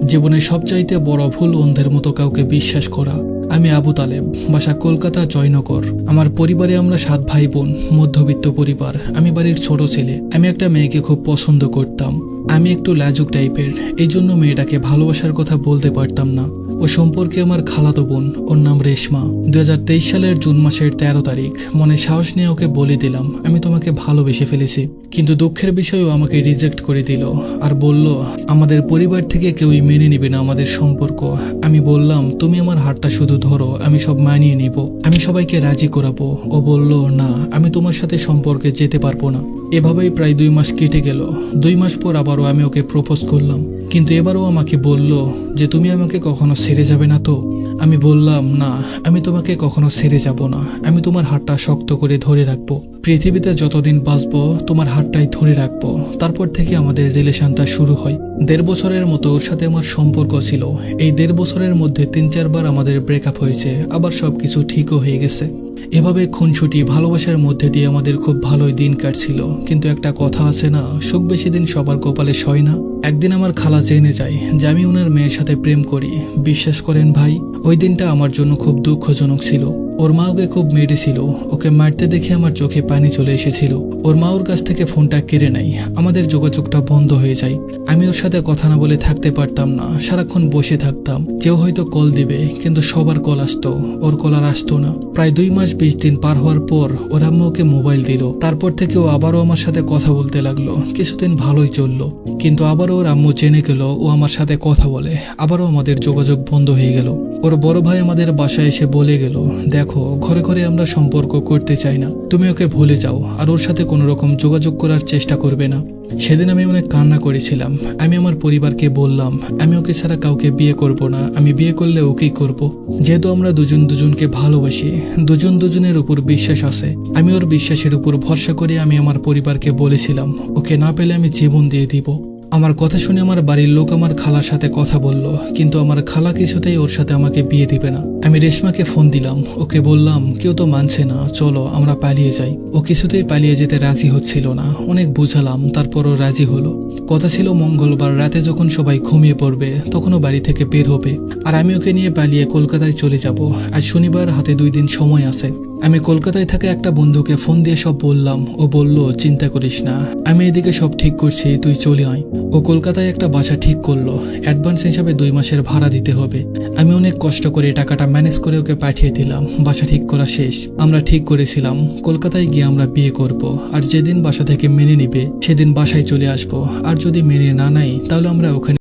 জীবনে সবচাইতে বড় ভুল অন্ধের মতো কাউকে বিশ্বাস করা। আমি আবু তালেব, বাসা কলকাতা জয়নগর। আমার পরিবারে আমরা 7 ভাই বোন, মধ্যবিত্ত পরিবার। আমি বাড়ির ছোট ছেলে। আমি একটা মেয়েকে খুব পছন্দ করতাম। আমি একটু লাজুক টাইপের, এই জন্য মেয়েটাকে ভালোবাসার কথা বলতে পারতাম না। ও সম্পর্কে আমার খালাতো বোন, ওর নাম রেশমা। 2023 সালের জুন মাসের 13 তারিখ মনে সাহস নিয়ে ওকে বলে দিলাম আমি তোমাকে ভালোবেসে ফেলেছি। কিন্তু দুঃখের বিষয়ও আমাকে রিজেক্ট করে দিল আর বলল আমাদের পরিবার থেকে কেউই মেনে নেবে না আমাদের সম্পর্ক। আমি বললাম তুমি আমার হাতটা শুধু ধরো, আমি সব মানিয়ে নিব, আমি সবাইকে রাজি করাবো। ও বলল না, আমি তোমার সাথে সম্পর্কে যেতে পারবো না। এভাবেই প্রায় 2 মাস কেটে গেল। 2 মাস পর আবারও আমি ওকে প্রপোজ করলাম, কিন্তু এবারও আমাকে বলল যে তুমি আমাকে কখনো ছেড়ে যাবে না তো। আমি বললাম না, আমি তোমাকে কখনো ছেড়ে যাব না, আমি তোমার হাতটা শক্ত করে ধরে রাখবো। পৃথিবীতে যতদিন বাঁচবো তোমার হাতটাই ধরে রাখবো। তারপর থেকে আমাদের রিলেশনটা শুরু হয়। 1.5 বছরের মতো ওর সাথে আমার সম্পর্ক ছিল। এই 1.5 বছরের মধ্যে 3-4 বার আমাদের ব্রেকআপ হয়েছে, আবার সবকিছু ঠিকও হয়ে গেছে। এভাবে খুনসুটি ভালোবাসার মধ্যে দিয়ে আমাদের খুব ভালোই দিন কাটছিল। কিন্তু একটা কথা আছে না, সুখ বেশি দিন সবার কপালে সয় না। একদিন আমার খালা জেনে যায় যে আমি ওনার মেয়ের সাথে প্রেম করি। বিশ্বাস করেন ভাই, ওই দিনটা আমার জন্য খুব দুঃখজনক ছিল। ওর মা ওকে খুব মেরেছিল। ওকে মারতে দেখে আমার চোখে পানি চলে এসেছিল। ওর মা ওর কাছ থেকে ফোনটা কেড়ে নেয়, আমাদের যোগাযোগটা বন্ধ হয়ে যায়। আমি ওর সাথে কথা না বলে থাকতে পারতাম না, সারাক্ষণ বসে থাকতাম। কেউ হয়তো কল দিবে, কিন্তু সবার কল আসতো, ওর কল আর আসতো না। প্রায় 2 মাস 20 দিন পার হওয়ার পর ওর আম্মু ওকে মোবাইল দিল। তারপর থেকে ও আবারও আমার সাথে কথা বলতে লাগলো। কিছুদিন ভালোই চললো, কিন্তু আবারও ওর আম্মু জেনে গেল ও আমার সাথে কথা বলে। আবারও আমাদের যোগাযোগ বন্ধ হয়ে গেল। ওর বড় ভাই আমাদের বাসায় এসে বলে গেল, দেখো ঘরে ঘরে আমরা সম্পর্ক করতে চাই না, তুমি ওকে ভুলে যাও আর ওর সাথে কোনো রকম যোগাযোগ করার চেষ্টা করবে না। সেদিন আমি অনেক কান্না করেছিলাম। আমি আমার পরিবারকে বললাম আমি ওকে ছাড়া কাউকে বিয়ে করব না, আমি বিয়ে করলে ওকেই করব। যেহেতু আমরা দুজন দুজনকে ভালোবাসি, দুজন দুজনের উপর বিশ্বাস আছে, আমি ওর বিশ্বাসের উপর ভরসা করে আমি আমার পরিবারকে বলেছিলাম ওকে না পেলে আমি জীবন দিয়ে দিব। আমার কথা শুনে আমার বাড়ির লোক আমার খালার সাথে কথা বলল, কিন্তু আমার খালা কিছুতেই ওর সাথে আমাকে বিয়ে দিবে না। আমি রেশমাকে ফোন দিলাম, ওকে বললাম কেউ তো মানছে না, চলো আমরা পালিয়ে যাই। ও কিছুতেই পালিয়ে যেতে রাজি হচ্ছিল না। অনেক বুঝালাম, তারপরও রাজি হলো। কথা ছিল মঙ্গলবার রাতে যখন সবাই ঘুমিয়ে পড়বে তখনও বাড়ি থেকে বের হবে, আর আমি ওকে নিয়ে পালিয়ে কলকাতায় চলে যাব। আজ শনিবার, হাতে 2 দিন সময় আছে। আমি কলকাতায় থাকা একটা বন্ধুকে ফোন দিয়ে সব বললাম। ও বলল চিন্তা করিস না, আমি এদিকে সব ঠিক করছি, তুই চলে আয়। ও কলকাতায় একটা বাসা ঠিক করলো। অ্যাডভান্স হিসাবে 2 মাসের ভাড়া দিতে হবে। আমি অনেক কষ্ট করে টাকাটা ম্যানেজ করে ওকে পাঠিয়ে দিলাম। বাসা ঠিক করা শেষ। আমরা ঠিক করেছিলাম কলকাতায় গিয়ে আমরা বিয়ে করব, আর যেদিন বাসা থেকে মেনে নিবে সেদিন বাসায় চলে আসব। আর যদি মেনে না নেয় তাহলে আমরা ওখানে